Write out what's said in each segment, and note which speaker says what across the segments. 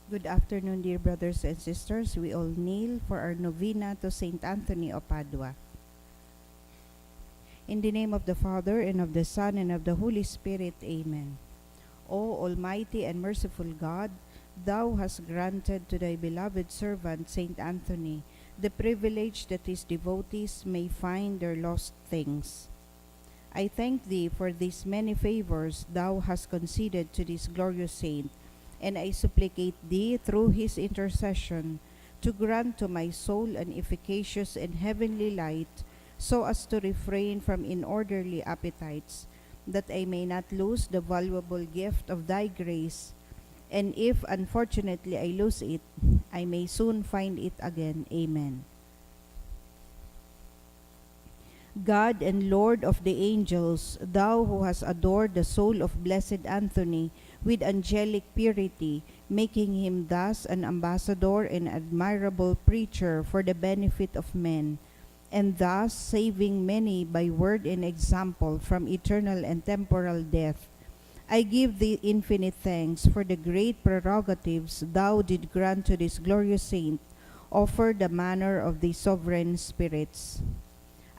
Speaker 1: Good afternoon, dear brothers and sisters. We all kneel for our novena to Saint Anthony of Padua. In the name of the Father, and of the Son, and of the Holy Spirit, Amen. O Almighty and merciful God, Thou hast granted to Thy beloved servant, Saint Anthony, the privilege that his devotees may find their lost things. I thank Thee for these many favors Thou hast conceded to this glorious saint, and I supplicate Thee through his intercession to grant to my soul an efficacious and heavenly light, so as to refrain from inorderly appetites, that I may not lose the valuable gift of Thy grace, and if unfortunately I lose it, I may soon find it again. Amen. God and Lord of the angels, Thou who hast adored the soul of Blessed Anthony with angelic purity, making him thus an ambassador and admirable preacher for the benefit of men, and thus saving many by word and example from eternal and temporal death, I give Thee infinite thanks for the great prerogatives Thou did grant to this glorious saint, offered the manner of the sovereign spirits.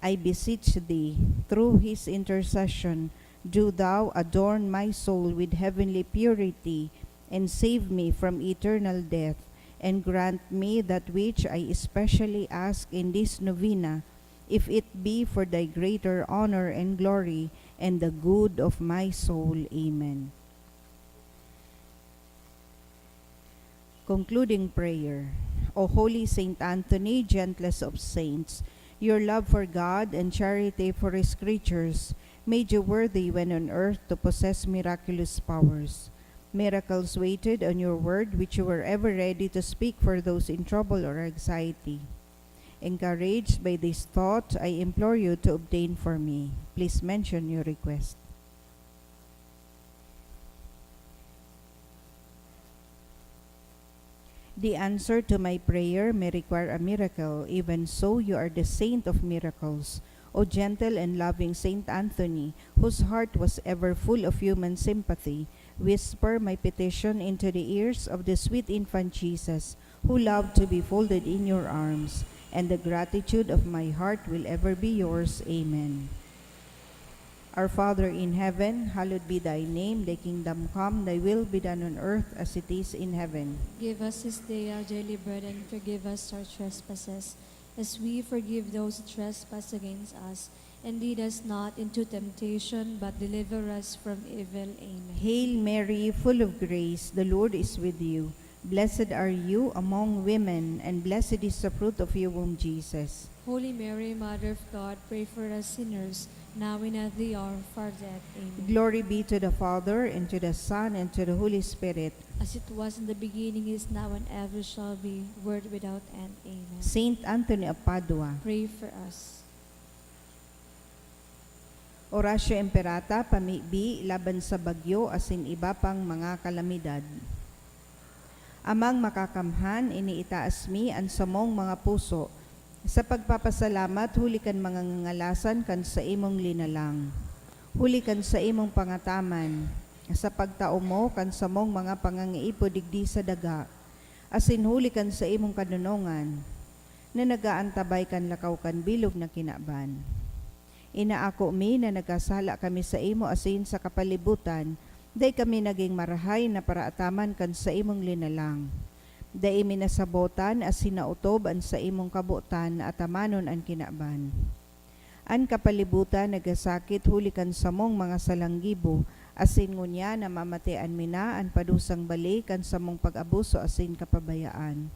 Speaker 1: I beseech Thee, through his intercession, do Thou adorn my soul with heavenly purity, and save me from eternal death, and grant me that which I especially ask in this novena, if it be for Thy greater honor and glory, and the good of my soul. Amen. Concluding prayer. O Holy Saint Anthony, gentlest of saints, your love for God and charity for His creatures made you worthy when on earth to possess miraculous powers. Miracles waited on your word, which you were ever ready to speak for those in trouble or anxiety. Encouraged by this thought, I implore you to obtain for me. Please mention your request. The answer to my prayer may require a miracle. Even so, you are the saint of miracles. O gentle and loving Saint Anthony, whose heart was ever full of human sympathy, whisper my petition into the ears of the sweet infant Jesus, who loved to be folded in your arms, and the gratitude of my heart will ever be yours. Amen. Our Father in heaven, hallowed be Thy name. Thy kingdom come, Thy will be done on earth as it is in heaven.
Speaker 2: Give us this day our daily bread, and forgive us our trespasses, as we forgive those who trespass against us. And lead us not into temptation, but deliver us from evil. Amen.
Speaker 1: Hail Mary, full of grace, the Lord is with you. Blessed are you among women, and blessed is the fruit of your womb, Jesus.
Speaker 2: Holy Mary, Mother of God, pray for us sinners, now and at the hour of our death. Amen.
Speaker 1: Glory be to the Father, and to the Son, and to the Holy Spirit.
Speaker 2: As it was in the beginning, is now, and ever shall be, world without end. Amen.
Speaker 1: Saint Anthony of Padua.
Speaker 2: Pray for us.
Speaker 1: Oratio Imperata, pamibi, laban sa bagyo, asin iba pang mga kalamidad. Amang makakamhan, iniitaas mi ang samong mga puso. Sa pagpapasalamat, hulikan mga ngalasan kan sa imong linalang. Hulikan sa imong pangataman. Sa pagtao mo, kan sa mong mga pangangiipo digdi sa daga. Asin hulikan sa imong kanunongan, na nagaantabay kan lakaw kan bilog na kinaban. Inaako mi na nagkasala kami sa imo asin sa kapalibutan, day kami naging marahay na paraataman kan sa imong linalang. Day minasabotan as sinautob an sa imong kabutan at amanon an kinaban. An kapalibutan nagasakit hulikan sa mong mga salanggibo, asin ngunya na mamatian mina an padusang balik kan sa mong pag-abuso asin kapabayaan.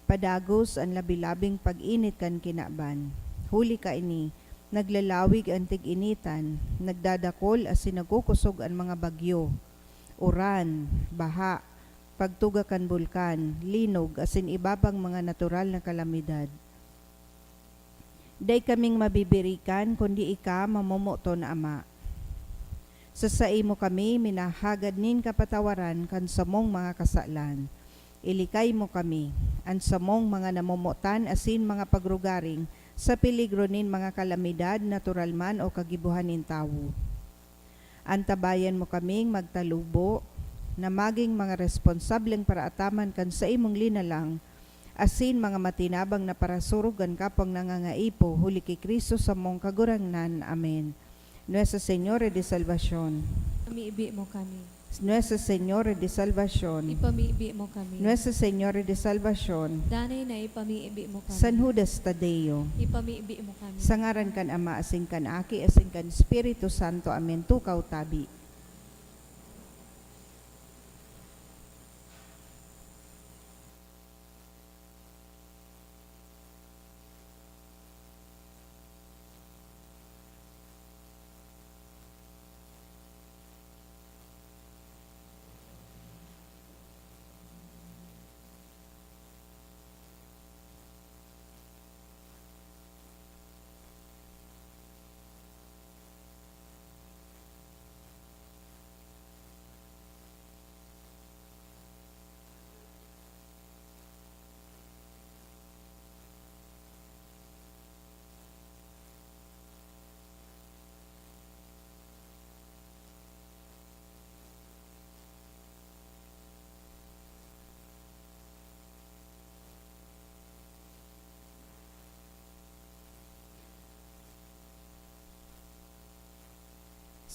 Speaker 1: Padagos an labilabing pag-init kan kinaban. Huli ka ini, naglalawig ang tig-initan, nagdadakol asin nagkukusog ang mga bagyo, uran, baha, pagtuga kan bulkan, linog, asin iba pang mga natural na kalamidad. Day kaming mabibirikan, kundi ika mamumuto na Ama. Sa mo kami, minahagad nin kapatawaran kan samong mga kasalan. Ilikay mo kami, ang samong mga namumutan asin mga pagrugaring, sa peligro nin mga kalamidad, natural man o kagibuhan nin tawo. Antabayan mo kaming magtalubo, na maging mga responsableng paraataman kan sa imong linalang, asin mga matinabang na parasurugan kapang nangangaipo, huli kay Kristo sa mong kagurangnan. Amen. Nuestra Señora de Salvación.
Speaker 2: Pamiibi mo kami.
Speaker 1: Nuestra Señora de Salvación.
Speaker 2: Ipamiibi mo kami.
Speaker 1: Nuestra Señora de Salvación.
Speaker 2: Danay na ipamiibi mo kami.
Speaker 1: San Judas Tadeo.
Speaker 2: Ipamiibi mo kami.
Speaker 1: Sa ngaran kan Ama, asing kan Aki, asing kan Espiritu Santo. Amen. Tukaw tabi.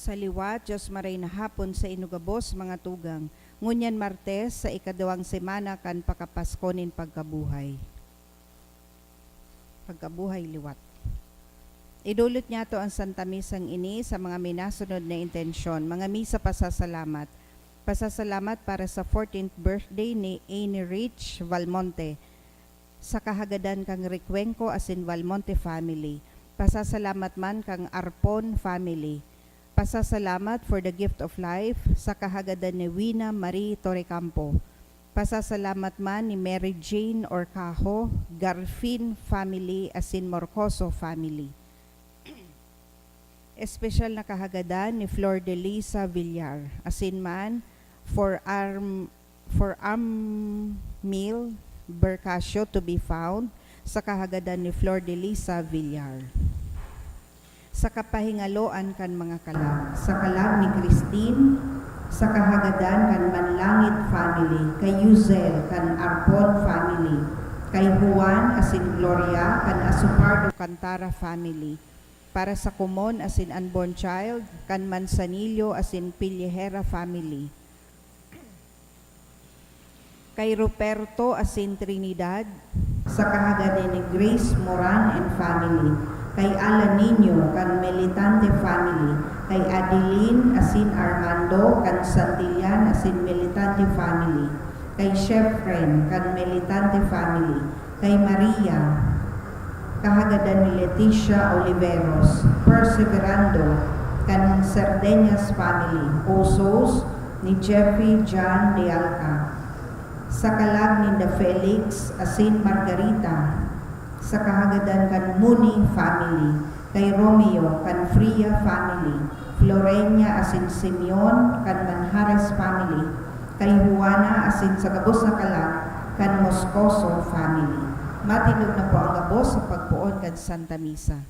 Speaker 1: Sa liwat, Diyos maray na hapon sa inugabos mga tugang. Ngunyan Martes sa ikadawang semana kan pakapaskonin pagkabuhay. Pagkabuhay liwat. Idulot niya to ang Santa Misang ini sa mga minasunod na intensyon. Mga misa pasasalamat. Pasasalamat para sa 14th birthday ni Annie Rich Valmonte. Sa kahagadan kang Recuenco asin Valmonte family. Pasasalamat man kang Arpon family. Pasasalamat for the gift of life sa kahagadan ni Wina Marie Torrecampo. Pasasalamat man ni Mary Jane Orcajo, Garfin family asin Morcoso family. Espesyal na kahagadan ni Flor de Lisa Villar. Asin man for Meal Bercasio to be found sa kahagadan ni Flor de Lisa Villar. Sa kapahingaloan kan mga kalag, sa kalag ni Christine, sa kahagadan kan Manlangit family, kay Yuzel kan Arpon family, kay Juan asin Gloria kan Asupardo Cantara family, para sa Kumon asin unborn child kan Manzanillo asin Pillejera family, kay Ruperto asin Trinidad, sa kahagadan ni Grace Moran and family, kay Alan Niño kan Militante family, kay Adeline asin Armando kan Santillan asin Militante family, kay Chefren kan Militante family, kay Maria kahagadan ni Leticia Oliveros, Perseverando kan Cerdeñas family, Osos ni Jeffrey John de Alca, sa kalag ni The Felix asin Margarita, sa kahagadan kan Muni family, kay Romeo kan Fria family, Florenia asin Simeon kan Manjares family, kay Juana asin sa gabos na kalag kan Moscoso family. Matinog na po ang gabos sa pagpuon kan Santa Misa.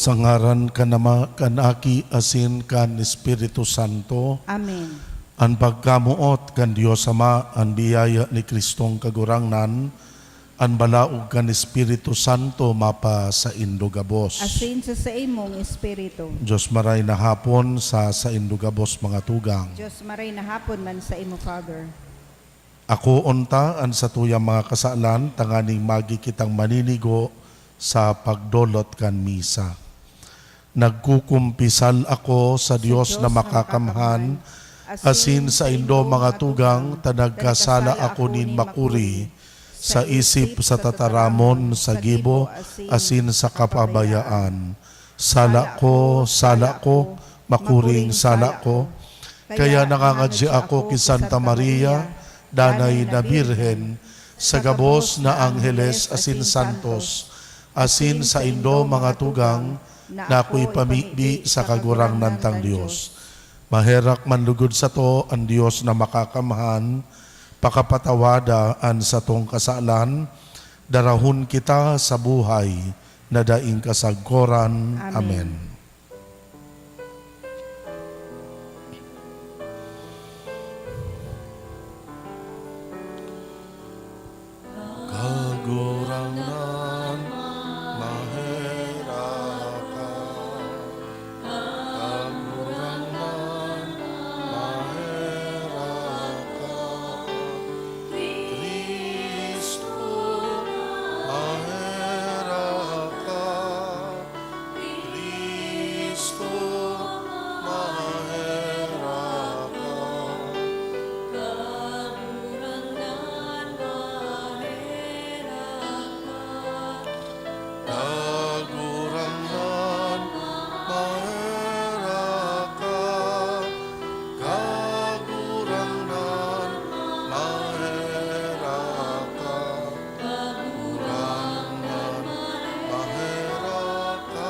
Speaker 3: Sa ngaran kan Ama, kan Aki, asin kan Espiritu Santo,
Speaker 1: Amen.
Speaker 3: ang pagkamuot kan Dios Ama, ang biyaya ni Kristong kagurangnan, ang balaog kan Espiritu Santo mapa sa indugabos.
Speaker 1: Asin sa imong espiritu.
Speaker 3: Diyos maray na hapon sa indugabos mga tugang.
Speaker 1: Diyos maray na hapon man sa imo, Father.
Speaker 3: Ako unta ang sa tuyang mga kasalan, tanganing magi kitang maninigo sa pagdolot kan misa. Nagkukumpisal ako sa Dios na makakamhan, asin sa indo mga tugang, tanagkasala ako nin makuri, sa isip, sa tataramon, sa gibo, asin sa kapabayaan. Sala ko, makuring sala ko. Kaya nangangadya ako kay Santa Maria, danay na Birhen, sa gabos na Angheles asin Santos, asin sa indo mga tugang, na ako'y pamibi sa kagurang nantang Diyos. Maherak manlugod sa to ang Diyos na makakamhan, pakapatawadaan sa tong kasalan, darahon kita sa buhay, na daing kasagkoran. Amen. Kagurangan, maherakan. Kagurangan, maherakan. Kristo, maherakan. Kristo, maherakan. Kagurangan, maherakan. Kagurangan, maherakan. Kagurangan, maherakan.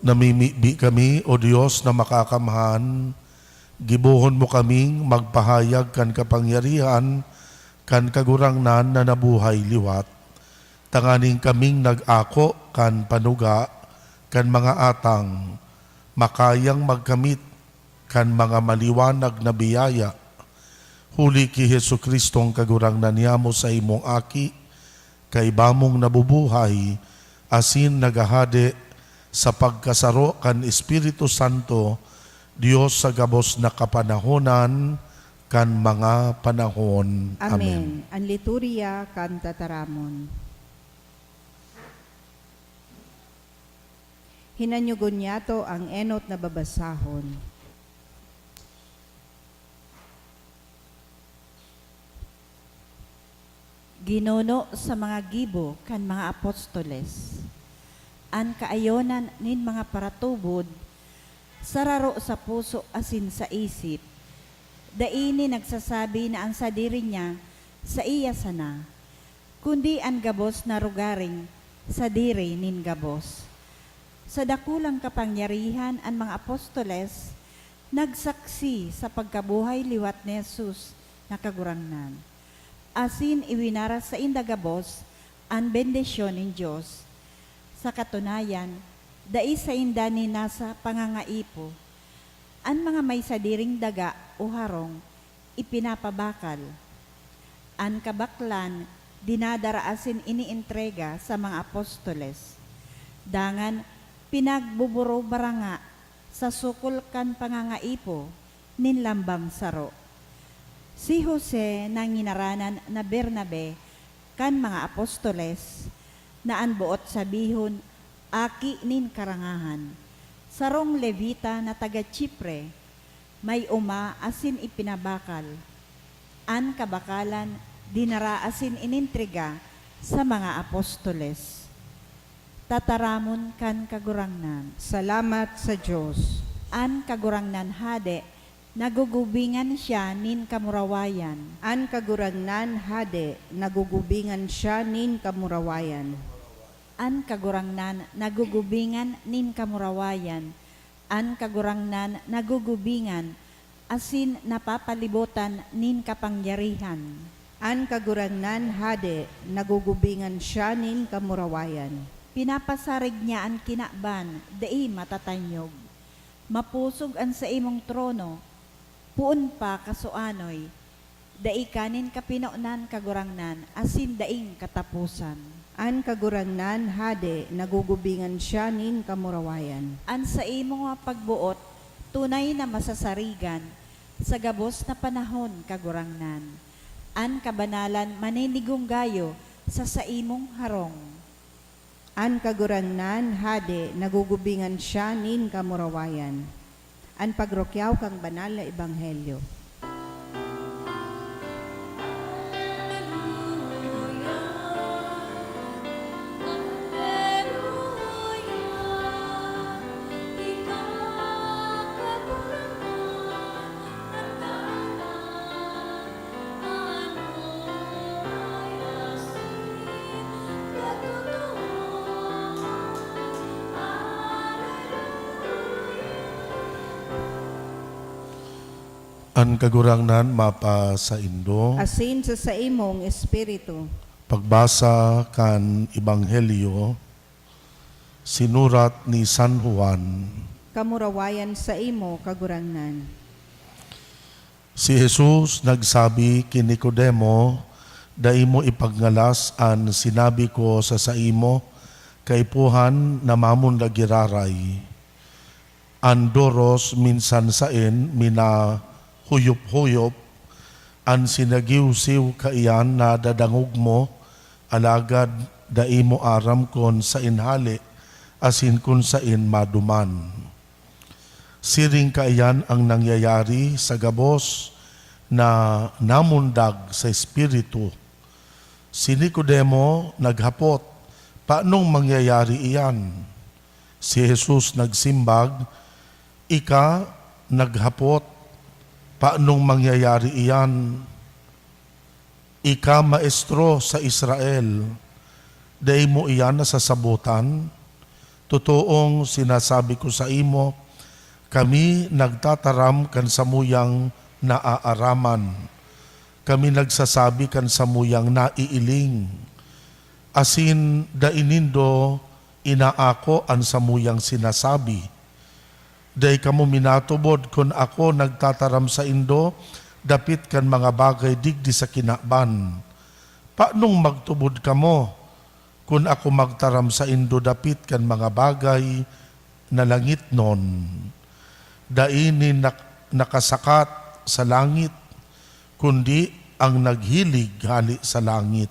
Speaker 3: Namimibi kami, O Diyos na makakamhan, gibuhon mo kaming magpahayag kan kapangyarihan, kan kagurangnan na nabuhay liwat. Tanganing kaming nag-ako kan panuga, kan mga atang, makayang magkamit kan mga maliwanag na biyaya. Huli ki Hesu Kristong kagurangnan niya mo sa imong aki, kay bamong nabubuhay, asin nagahade sa pagkasaro kan Espiritu Santo, Diyos sa gabos na kapanahonan, kan mga panahon.
Speaker 1: Amen. Ang liturya kan tataramon. Hinanyugon niya to ang enot na babasahon.
Speaker 4: Ginuno sa mga gibo kan mga apostoles. An kaayonan nin mga paratubod, sararo sa puso asin sa isip. Daini nagsasabi na ang sadiri niya sa iya sana, kundi ang gabos na rugaring sa diri nin gabos. Sa dakulang kapangyarihan ang mga apostoles, nagsaksi sa pagkabuhay liwat ni Jesus na kagurangnan. Asin iwinara sa indagabos ang bendisyon ng Diyos. Sa katunayan, dai sa inda ni nasa pangangaipo, ang mga may sadiring daga o harong ipinapabakal. Ang kabaklan dinadaraasin iniintrega sa mga apostoles. Dangan pinagbuburo baranga sa sukul kan pangangaipo nin lambang saro. Si Jose nang inaranan na Bernabe kan mga apostoles na ang buot sabihon aki nin karangahan. Sarong Levita na taga Chipre, may uma asin ipinabakal. An kabakalan dinara asin inintriga sa mga apostoles. Tataramon kan kagurangnan.
Speaker 1: Salamat sa Diyos.
Speaker 4: An kagurangnan hade, nagugubingan siya nin kamurawayan.
Speaker 1: An kagurangnan hade, nagugubingan siya nin kamurawayan.
Speaker 4: An kagurangnan nagugubingan nin kamurawayan. An kagurangnan nagugubingan asin napapalibutan nin kapangyarihan.
Speaker 1: An kagurangnan hade, nagugubingan siya nin kamurawayan.
Speaker 4: Pinapasarig niya ang kinaban, dai matatanyog. Mapusog ang sa imong trono, puon pa kasuanoy, dai kanin kapinaunan kagurangnan, asin daing katapusan.
Speaker 1: An kagurangnan hade, nagugubingan siya nin kamurawayan.
Speaker 4: An sa imong mga pagbuot, tunay na masasarigan, sa gabos na panahon kagurangnan. An kabanalan maninigong gayo sa imong harong.
Speaker 1: An kagurangnan hade, nagugubingan siya nin kamurawayan. An pagrokyaw kang banal na ebanghelyo.
Speaker 3: an kagurangnan mapa sa Indo.
Speaker 1: Asin sa imong espiritu.
Speaker 3: Pagbasa kan Ebanghelyo sinurat ni San Juan.
Speaker 1: Kamurawayan sa imo kagurangnan.
Speaker 3: Si Jesus nagsabi kay Nicodemo, dai mo ipagngalas an sinabi ko sa imo, kaipuhan na mamon nagiraray. Andoros minsan sain mina huyop-huyop, an sinagiwsiw kaiyan na dadangog mo, alagad dai mo aram kon sa inhali, asin kun sa in maduman. Siring kaiyan ang nangyayari sa gabos na namundag sa espiritu. Si Nicodemo naghapot, paanong mangyayari iyan? Si Jesus nagsimbag, ika naghapot, paanong mangyayari iyan? Ika maestro sa Israel, dahil mo iyan nasasabutan? Totoong sinasabi ko sa imo, kami nagtataram kan samuyang naaaraman. Kami nagsasabi kan samuyang naiiling. Asin dainindo inaako an samuyang sinasabi. Day kamo minatubod kun ako nagtataram sa indo, dapit kan mga bagay digdi sa kinaban. Paanong magtubod kamo kun ako magtaram sa indo, dapit kan mga bagay na langit non? Dainin nakasakat sa langit, kundi ang naghilig hali sa langit.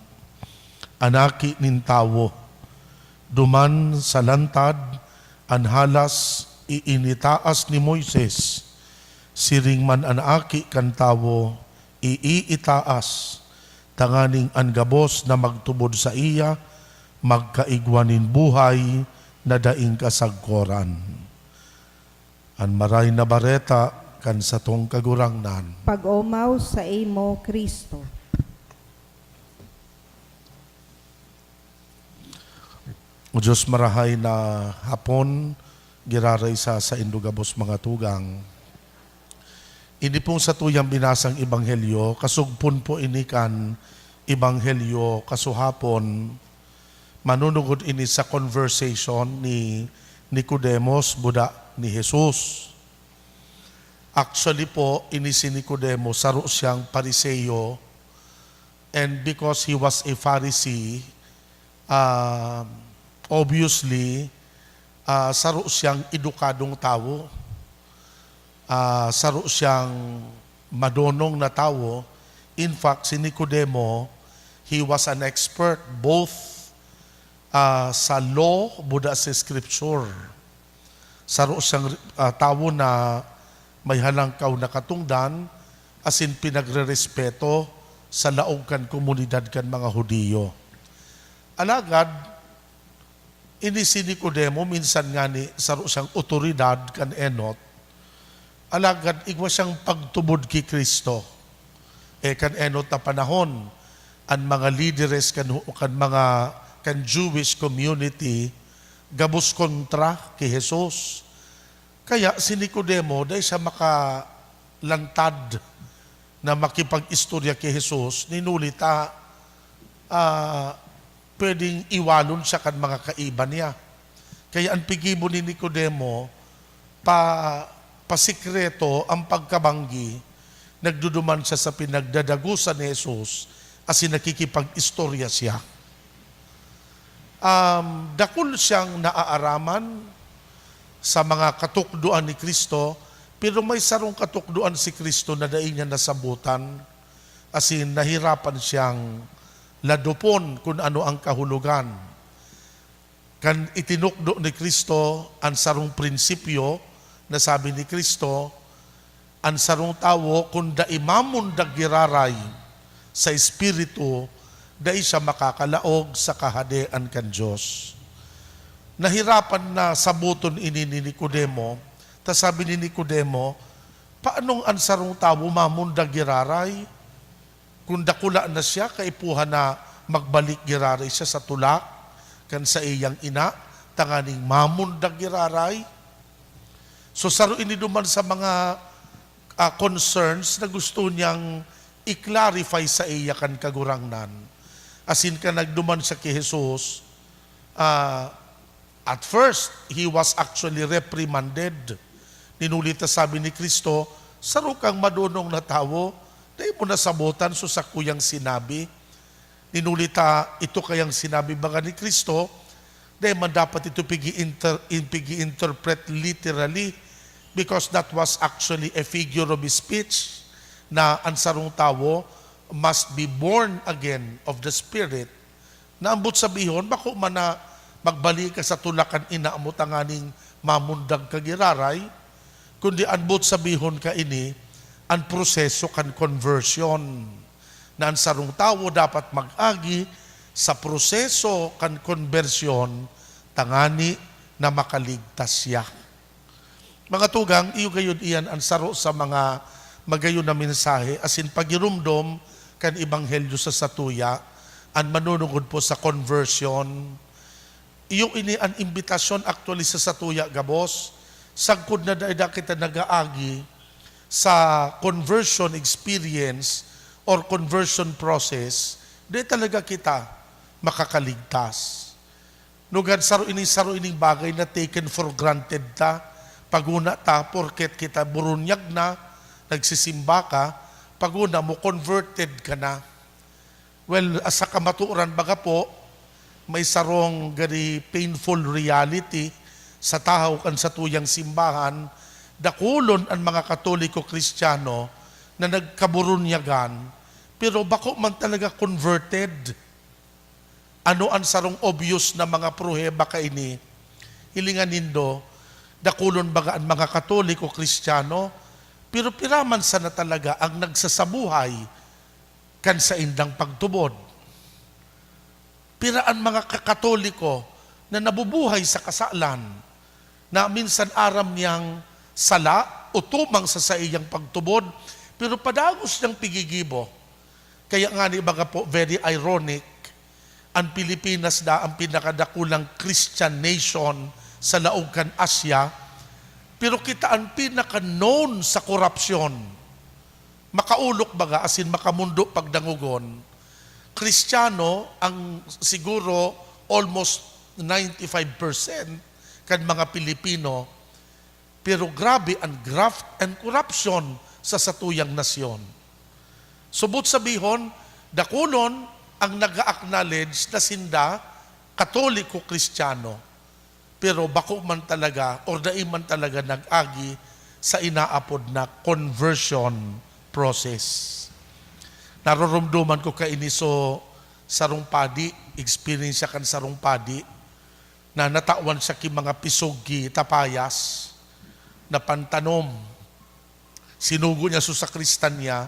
Speaker 3: Anaki nin tawo, duman sa lantad, anhalas iinitaas ni Moises, siring man anaki kan tawo, iitaas, tanganing angabos na magtubod sa iya, magkaigwanin buhay na daing kasagkoran. An maray na bareta kan sa tong kagurangnan.
Speaker 1: Pag-umaw sa imo Kristo.
Speaker 3: O Diyos marahay na hapon, giraray sa Indugabos mga tugang. Ini pong sa tuyang binasang Ebanghelyo, kasugpon po ini kan Ebanghelyo kasuhapon, manunugod ini sa conversation ni Nicodemus, buda ni Jesus. Actually po, ini si Nicodemo, saro siyang Pariseo, and because he was a Pharisee, obviously, saro siyang edukadong tao, saro siyang madonong na tao. In fact, si Nicodemo, he was an expert both sa law, buda sa scripture. Saro siyang tao na may halangkaw na katungdan, asin pinagre-respeto sa laog kan komunidad kan mga Hudiyo. Alagad, ini si Nicodemo, minsan nga ni saro siyang otoridad kan enot, alagad igwa siyang pagtubod ki Kristo. Kan enot na panahon, ang mga leaders kan Jewish community, gabos kontra kay Jesus. Kaya si Nicodemo, dahil siya makalantad na makipag-istorya kay Jesus, ninulita, pwedeng iwalon siya kan mga kaiba niya. Kaya ang pigibo ni Nicodemo, pasikreto ang pagkabanggi, nagduduman siya sa pinagdadagusan ni Jesus, asin nakikipag-istorya siya. Dakul siyang naaaraman sa mga katukduan ni Kristo, pero may sarong katukduan si Kristo na daing niya nasabutan, asin nahirapan siyang ladupon kung ano ang kahulugan. Kan itinukdo ni Kristo ang sarong prinsipyo na sabi ni Kristo, ang sarong tao kung daimamon daggiraray sa espiritu, dahil siya makakalaog sa kahadean kan Diyos. Nahirapan na sabuton ini ni Nicodemo, ta sabi ni Nicodemo, paanong ansarong tao mamundag giraray? Kung dakula na siya, kaipuhan na magbalik giraray siya sa tulak, kan sa iyang ina, tanganing mamundag giraray. So saro ini duman sa mga concerns na gusto niyang i-clarify sa iya kan kagurangnan. Asin ka nagduman sa kay Jesus, at first, he was actually reprimanded. Ninulita sabi ni Kristo, saro kang madunong na tao, dahil mo nasabutan so sa kuyang sinabi. Ninulita, ito kayang sinabi baga ni Kristo, dahil man dapat ito pigi-interpret literally because that was actually a figure of speech na ang sarong tao must be born again of the Spirit. Naambot sabihon, bako man na magbalik ka sa tulakan inaamot ang aning mamundag kagiraray, kundi anbot sabihon ka ini, ang proseso kan conversion. Na ang sarong tao dapat mag-agi sa proseso kan konbersyon, tangani na makaligtas siya. Mga tugang, iyo gayon iyan ang saro sa mga magayon na mensahe, asin pagirumdom kan ebanghelyo sa satuya, ang manunungod po sa conversion. Iyo ini ang imbitasyon actually sa satuya, gabos, sagkod na daida kita nag-aagi sa conversion experience or conversion process, di talaga kita makakaligtas. Nugad saro ining bagay na taken for granted ta, paguna ta, porket kita burunyag na, nagsisimba ka, paguna mo converted ka na. Well, sa kamaturan baga po, may sarong gari painful reality sa tahaw kan sa tuyang simbahan, dakulon ang mga Katoliko Kristiyano na nagkaburunyagan, pero bako man talaga converted. Ano ang sarong obvious na mga pruheba ka ini? Hilingan nindo, dakulon baga ang mga Katoliko Kristiyano, pero piraman sana talaga ang nagsasabuhay kan sa indang pagtubod. Piraan mga Katoliko na nabubuhay sa kasalan, na minsan aram niyang sala o tumang sa iyang pagtubod, pero padagos niyang pigigibo. Kaya nga ni baga po, very ironic, ang Pilipinas da ang pinakadakulang Christian nation sa laogan Asya, pero kita ang pinaka-known sa korupsyon. Makaulok baga, asin makamundo pagdangugon. Kristiyano ang siguro almost 95% kan mga Pilipino, pero grabe ang graft and corruption sa satuyang nasyon. Subot sabihon, dakulon ang nag-acknowledge na sinda Katoliko Kristiyano, pero bako man talaga or daim man talaga nag-agi sa inaapod na conversion process. Naroromduman ko kaini so sarong padi, experience kan sarong padi, na natawan siya ki mga pisogi tapayas na pantanom. Sinugo niya sa sakristan niya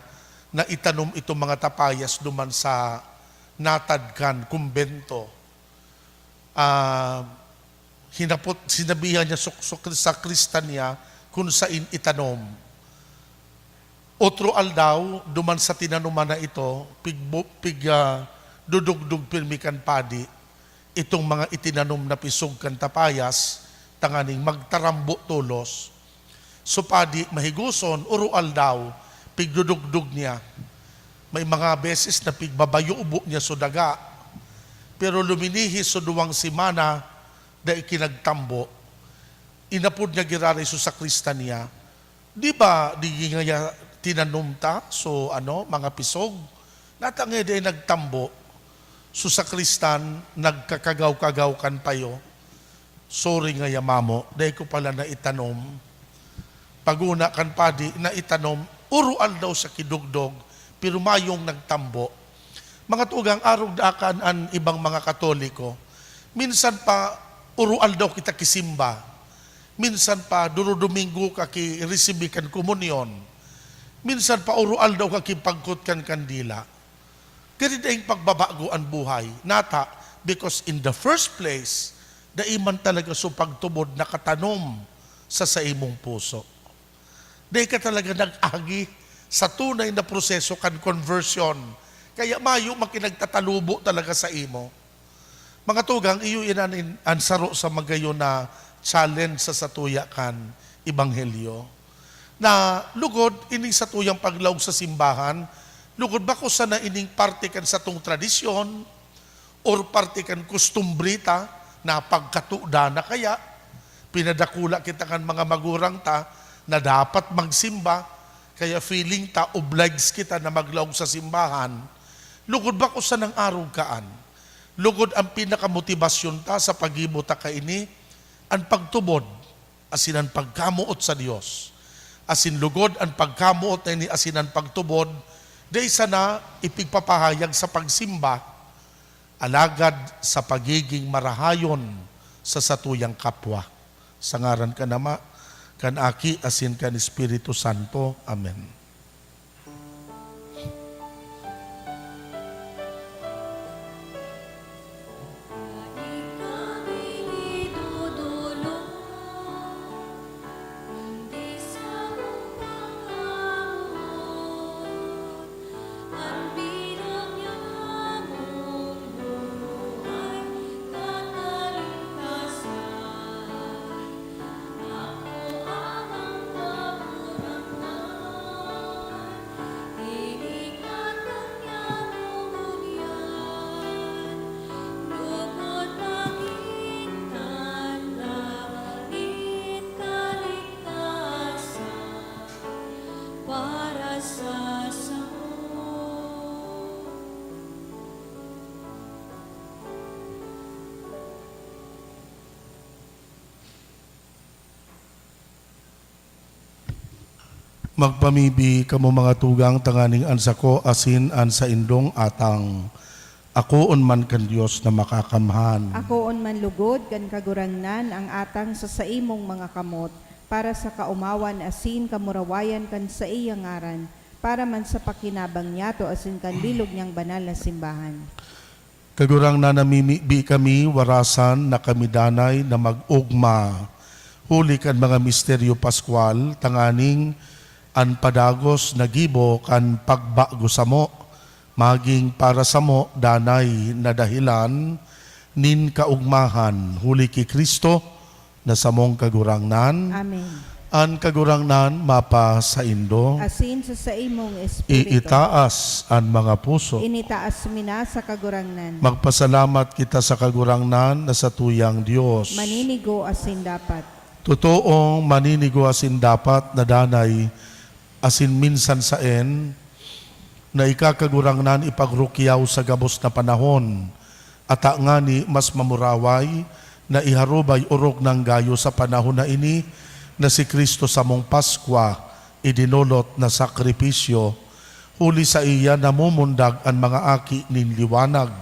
Speaker 3: na itanom itong mga tapayas duman sa natadkan kumbento. Sinabihan niya sa kristan niya kung saan itanom. Otro aldaw, duman sa tinanuman na ito, dudugdug pirmikan padi, itong mga itinanom na pisog kan tapayas, tanganing magtarambo tulos. So padi, mahiguson, uro aldaw, pigdudugdug niya. May mga beses na pigbabayo ubo niya so daga. Pero luminihi so duwang simana da ikinagtambo. Inapod niya girari so sa kristan niya. Di ba di nga tinanumta so mga pisog? Natangay day nagtambo. So sa kristan nagkakagaw-kagaw kan payo. Sorry nga yamamo, dahil ko pala na itanom. Paguna kan padi na itanom, urual daw sa kidugdog, pero mayong nagtambo. Mga tugang arog daakan ang ibang mga Katoliko. Minsan pa, urual daw kita kisimba. Minsan pa, duro-domingo ka ki-resibikan komunyon. Minsan pa, urual daw ka kipagkot kan kandila. Kaya daing pagbabago ang buhay. Nata, because in the first place, daiman talaga so pagtubod na katanom sa imong puso. Dahil ka talaga nag-agi sa tunay na proseso kan conversion. Kaya mayo makinagtatalubo talaga sa imo. Mga tugang, iyo inanin ansaro sa magayon na challenge sa satuya kan ebanghelyo. na lugod ining sa tuyang paglaog sa simbahan, lugod ba ko sa na ining parte kan sa tong tradisyon or parte kan kustumbrita na pagkatuda na kaya pinadakula kita kan mga magurang ta na dapat magsimba kaya feeling ta obliged kita na maglaog sa simbahan. Lugod ba ko sa nang araw kaan? Lugod ang pinakamotibasyon ta sa paghibo ta kaini ang pagtubod asin ang pagkamuot sa Dios. Asin lugod ang pagkamuot na ini asin ang pagtubod day sana ipigpapahayag sa pagsimba alagad sa pagiging marahayon sa satuyang kapwa. Sa ngaran ka nama, kan Aki asin kan Espiritu Santo. Amen.
Speaker 2: Para sa
Speaker 3: Magpamibi kamo mga tugang tanganing ansako asin ansa indong atang. Akoon man kan Dios na makakamhan.
Speaker 1: Akoon man lugod kan kagurangnan ang atang sa saimong mga kamot para sa kaumawan asin kamurawayan kan sa iyang ngaran para man sa pakinabang niya to asin kan bilog niyang banal na simbahan.
Speaker 3: Kagurang na namimibi kami warasan na kami danay na mag-ugma. Huli kan mga misteryo Pascual tanganing an padagos na gibo kan pagbago sa mo. Maging para sa mo danay na dahilan nin kaugmahan huli ki Kristo na samong kagurangnan.
Speaker 1: Amen.
Speaker 3: An kagurangnan mapa sa indo.
Speaker 1: Asin sa saimong espiritu.
Speaker 3: Iitaas an mga puso.
Speaker 1: Initaas mina sa kagurangnan.
Speaker 3: Magpasalamat kita sa kagurangnan na sa tuyang Diyos.
Speaker 1: Maninigo asin dapat.
Speaker 3: Totoong maninigo asin dapat na danay asin minsan saen na ikakagurangnan ipagrukyaw sa gabos na panahon at ngani mas mamuraway na iharubay urok ng gayo sa panahon na ini na si Kristo sa mong Paskwa idinulot na sakripisyo huli sa iya namumundag ang mga aki nin liwanag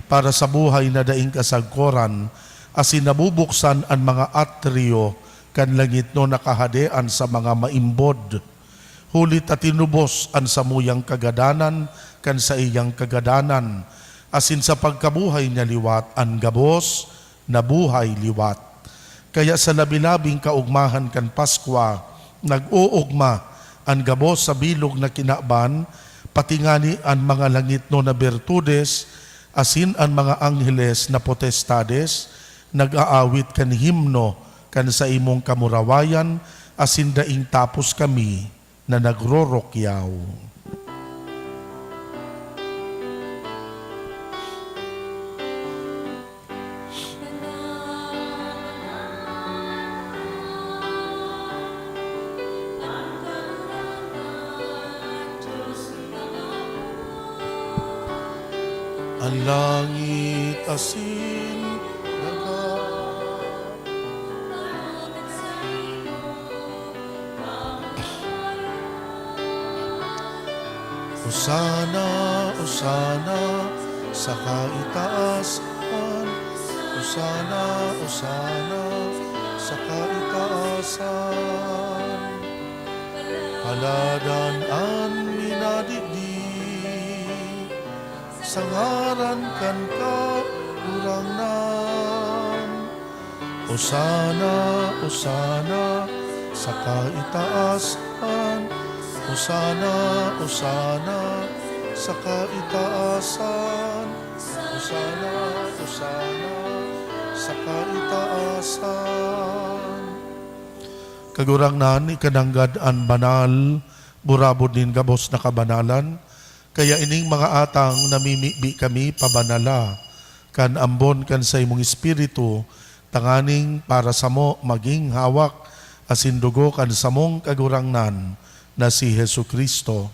Speaker 3: para sa buhay na daing kasagkoran asin nabubuksan ang mga atryo kan langit no nakahadean sa mga maimbod hulit at tinubos ang samuyang kagadanan kan sa iyang kagadanan asin sa pagkabuhay niya liwat ang gabos na buhay liwat. Kaya sa labilabing kaugmahan kan Paskwa nag-uugma ang gabos sa bilog na kinaban pati ngani ang mga langit no na bertudes asin ang mga angheles na potestades nag-aawit kan himno kan sa imong kamurawayan asin daing tapos kami na nagrorokyaw. Ang langit asin Usana, Usana, sa kaitaasan. Usana, Usana, sa kaitaasan. Haladan an minadigdi, sa ngaran kan kaurangnan. Usana, Usana, sa kaitaasan. Usana, Usana, sa kaitaasan. Usana, Usana, sa kaitaasan. kagurangnan ikananggad an banal, burabod din gabos na kabanalan, kaya ining mga atang namimibi kami pabanala, kan ambon kan sa imong espiritu, tanganing para sa mo maging hawak, asin dugo kan sa mong kagurangnan na si Hesu Kristo.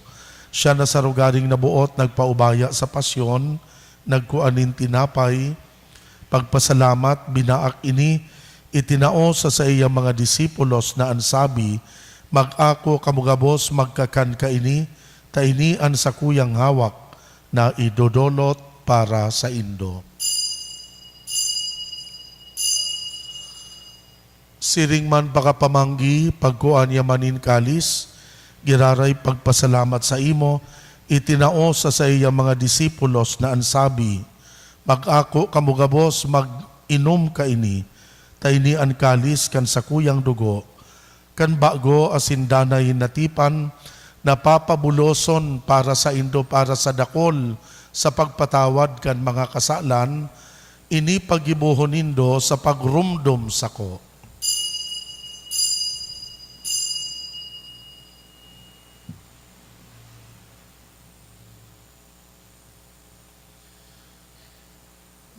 Speaker 3: Siya na sa rugaring nabuot, nagpaubaya sa pasyon, nagkuanin tinapay, pagpasalamat, binaak ini, itinao sa iyang mga disipulos na ansabi, mag-ako kamugabos magkakan ka ini, tainian sa kuyang hawak na idodolot para sa indo. Siring man pakapamanggi, pagkuan yamanin kalis, giraray pagpasalamat sa imo, itinao sa iyang mga disipulos na ansabi, mag-ako kamugabos mag-inom ka ini, tainian kalis kan sa kuyang dugo, kan bago asin danay natipan, napapabuloson para sa indo para sa dakol, sa pagpatawad kan mga kasalan, ini pagibuhon nindo sa pagrumdom sako.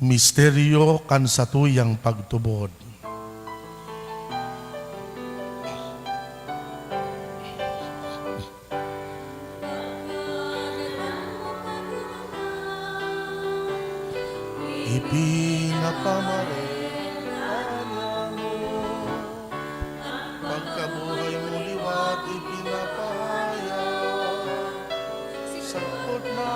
Speaker 3: Misteryo kan sa tuyang pagtubod. Ipinapamarelanya mo, pagkabuhay mo liwat ipinapahaya, sakot na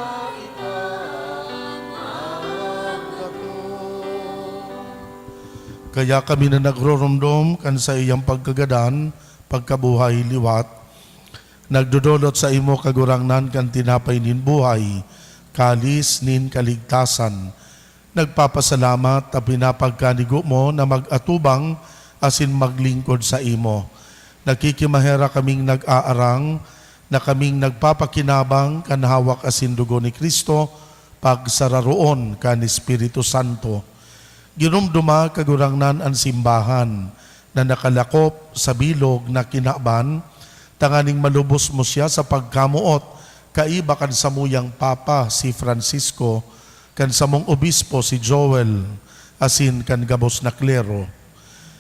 Speaker 3: kaya kami na nagroromdom kan sa iyang pagkagadan, pagkabuhay liwat, nagdudulot sa imo kagurangnan kan tinapay nin buhay, kalis nin kaligtasan. Nagpapasalamat at pinapagkanigo mo na mag-atubang asin maglingkod sa imo. Nakikimahera kaming nag-aarang na kaming nagpapakinabang kan hawak asin dugo ni Kristo pagsararoon kan Espiritu Santo. Ginumduma kagurangnan ang simbahan na nakalakop sa bilog na kinaban, tanganing malubos mo siya sa pagkamuot, kaiba kan samuyang Papa si Francisco, kan samong obispo si Joel, asin kan gabos na klero.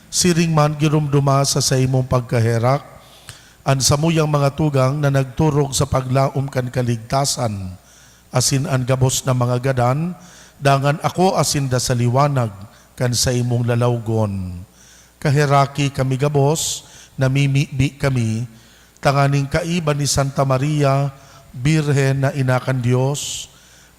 Speaker 3: Siring man ginumduma sa imong pagkaherak, ang samuyang mga tugang na nagturog sa paglaom kan kaligtasan, asin ang gabos na mga gadan, dangan ako asin da sa liwanag, kan sa imong lalawgon. Kaheraki kami gabos, namimibi kami, tanganing kaiba ni Santa Maria, Birhen na inakan Diyos,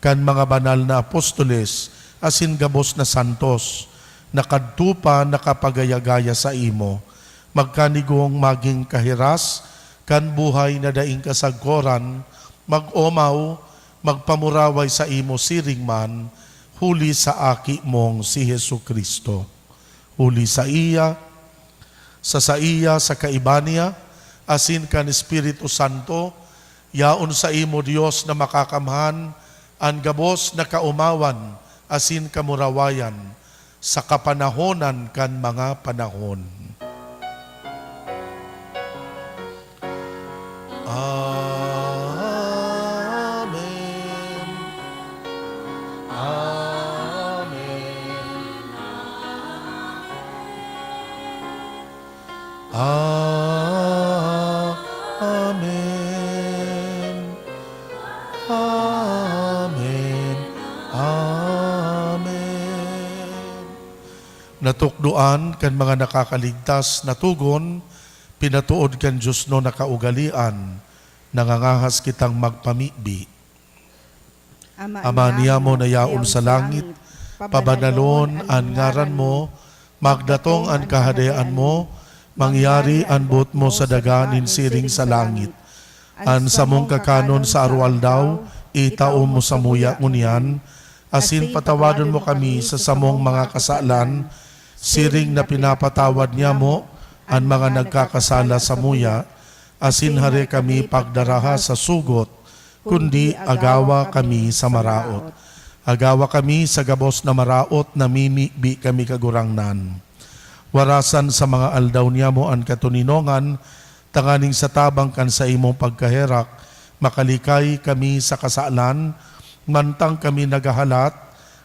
Speaker 3: kan mga banal na apostoles, asin gabos na santos, nakadtupa nakapagayagaya sa imo, magkanigong maging kahiras, kan buhay na daing kasagkoran, mag-omaw, magpamuraway sa imo siring man, huli sa aki mong si Hesu Kristo. Huli sa iya, sa kaiba niya, asin kan Espiritu Santo, yaon sa imo Dios na makakamhan, ang gabos na kaumawan, asin kamurawayan, sa kapanahonan kan mga panahon. Amen. Amen. Amen. Natukduan kan mga nakakaligtas na tugon, pinatuod kan Diyos no nakaugalian, nangangahas kitang magpamibi. Ama niya mo na yaon sa langit, pabanalon ang ngaran mo, magdatong ang kahadayaan mo, mangyari ang buot mo sa daganin siring sa langit. An samong kakanon sa arwal daw, itao mo sa muya ngunyan, asin patawadon mo kami sa samong mga kasalan, siring na pinapatawad niya mo ang mga nagkakasala sa muya, asin hare kami pagdaraha sa sugot, kundi agawa kami sa maraot. Agawa kami sa gabos na maraot na mimibi kami kagurangnan. Warasan sa mga aldaw niya mo ang katuninongan, tanganing sa tabang kan sa imong pagkaherak, makalikay kami sa kasalan, mantang kami nagahalat,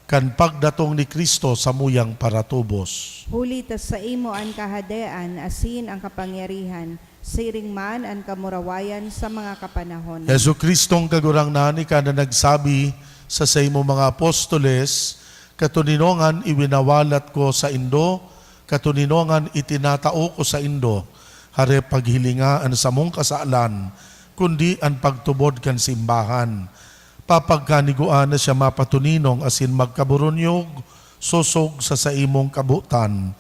Speaker 3: kan pagdatong ni Kristo sa muyang paratubos.
Speaker 1: Huli tas sa imo ang kahadean, asin ang kapangyarihan, siring man ang kamurawayan sa mga kapanahon.
Speaker 3: Yesu Kristong kagurangnan, ika na nagsabi sa imo mga apostoles, katuninongan iwinawalat ko sa Indo, katuninongan itinatao ko sa Indo, hare paghilingaan sa mong kasalan, kundi ang pagtubod kan simbahan. Papagkaniguan na siya mapatuninong asin magkaburunyog, susog sa imong kabutan.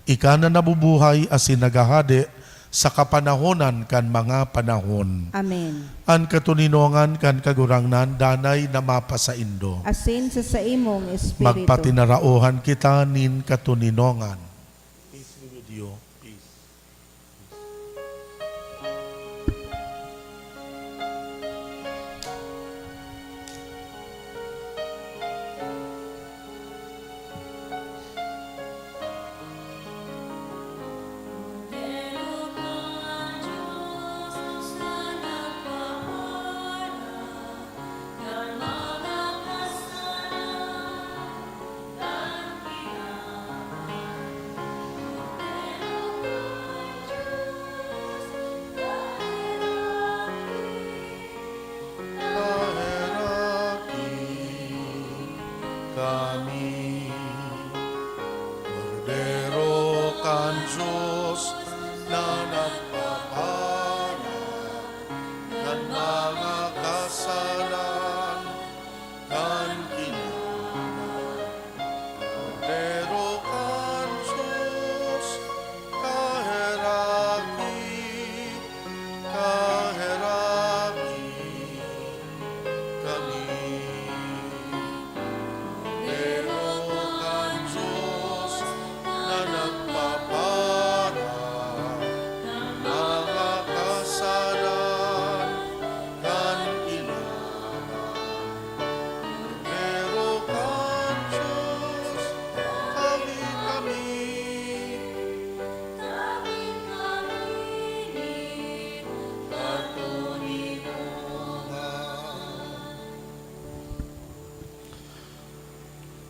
Speaker 3: Ika na nabubuhay asin nagahade sa kapanahonan kan mga panahon.
Speaker 1: Amen.
Speaker 3: Ang katuninongan kan kagurangnan, danay na mapa sa Indo.
Speaker 1: Asin sa imong espiritu.
Speaker 3: Magpatinarauhan kita nin katuninongan. Peace be with you. Peace. Kami, Cordero kan Diyos na nagpapala ng mga kasalan kan kinaman. Cordero kan Diyos, kaheraki, kaheraki kami.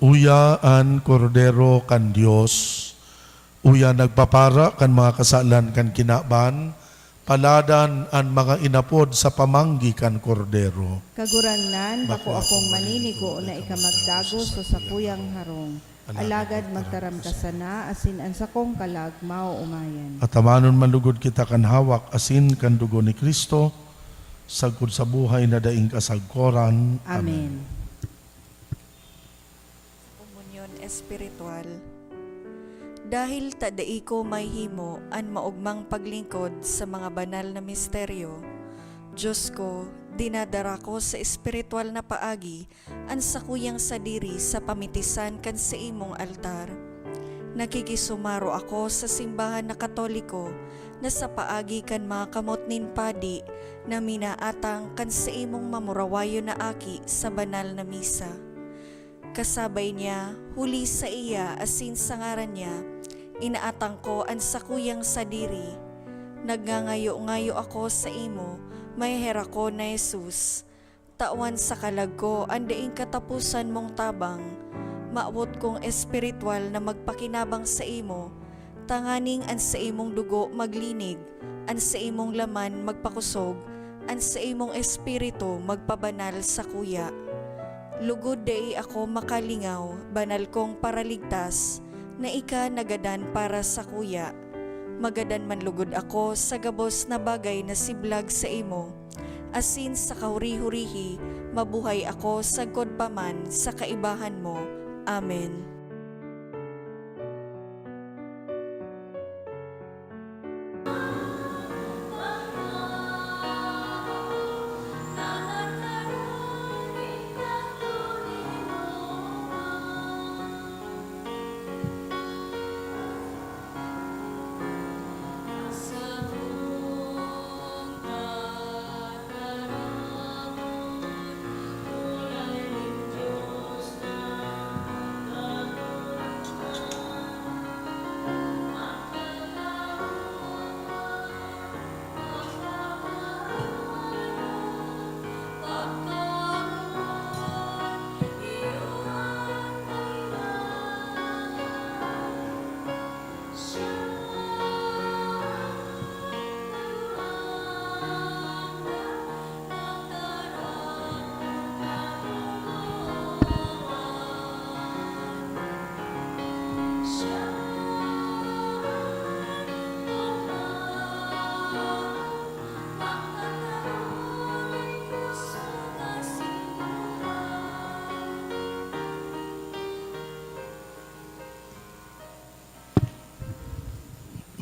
Speaker 3: Uya an kordero kan Dios, uya nagpapara kan mga kasalan kan kinaban, paladan an mga inapod sa pamanggi kan kordero.
Speaker 1: Kagurangnan, bako akong maniniko na ikamagdago sa sapuyang harong. Alagad magtaram ka sana, asin ang sakong kalag, mao umayan.
Speaker 3: At amanon manlugod kita kan hawak, asin kan dugo ni Kristo, sagkod sa buhay na daing kasagkoran.
Speaker 1: Amen.
Speaker 5: Komunyon espiritual. Dahil tadai ko may himo an maugmang paglingkod sa mga banal na misteryo, Diyos ko, dinadara ko sa espiritual na paagi ang sakuyang sadiri sa pamitisan kan sa imong altar. Nakikisumaro ako sa simbahan na Katoliko na sa paagi kan mga kamot nin padi na minaatang kan sa imong mamurawayo na aki sa banal na misa. Kasabay niya, huli sa iya asin sa ngaran niya, inaatang ko ang sakuyang sadiri. Nagngangayo-ngayo ako sa imo, may hera ko na Jesus. Tawan sa kalag ko, andaing katapusan mong tabang. Maawot kong espiritual na magpakinabang sa imo. Tanganing an sa imong dugo maglinig, an sa imong laman magpakusog, an sa imong espiritu magpabanal sa kuya. Lugod dai ako makalingaw, banal kong paraligtas, na ika nagadan para sa kuya. Magadan man lugod ako sa gabos na bagay na siblag sa imo. Asin sa kahuri-hurihi, mabuhay ako sagkod paman sa kaibahan mo. Amen.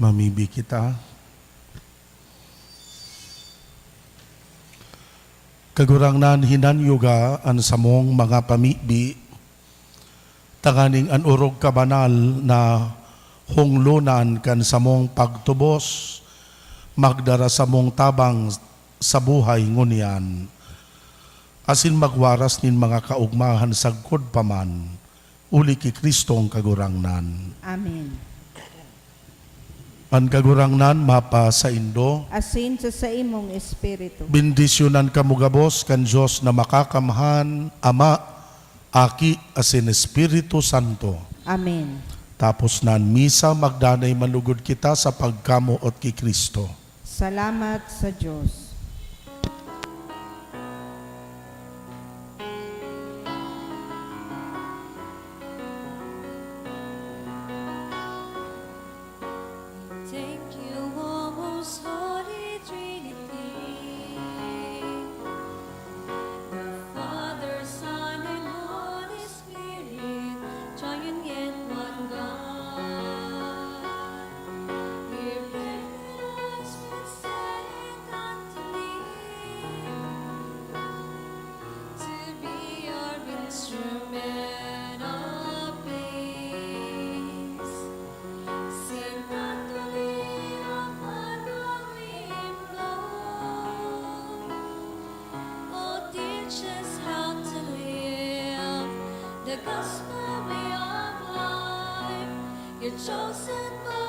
Speaker 3: Mamibi kita. Kagurangnan hinanyuga an samong mga pamibi, tanganing an urog kabanal na hunglunan kan samong pagtubos, magdara samong tabang sa buhay ngunyan, asin magwaras nin mga kaugmahan sagkod paman, uli ki Kristong kagurangnan.
Speaker 1: Amen.
Speaker 3: Ang kagurangnan mapa sa Indo,
Speaker 1: Asin sa imong espiritu.
Speaker 3: bendisyonan kamugabos kan Diyos na makakamhan, Ama, Aki, asin Espiritu Santo.
Speaker 1: Amen.
Speaker 3: Tapos nan misa, magdanay manugod kita sa pagkamuot ki Kristo.
Speaker 1: Salamat sa Diyos.
Speaker 2: Thank you, O most holy Trinity, the Father, Son, and Holy Spirit, triune in one God. He granted us with saying unto me, to be your instrument of peace. Sing Anthony of unknowing love. Oh, teach us how to live the gospel way of life. You're chosen by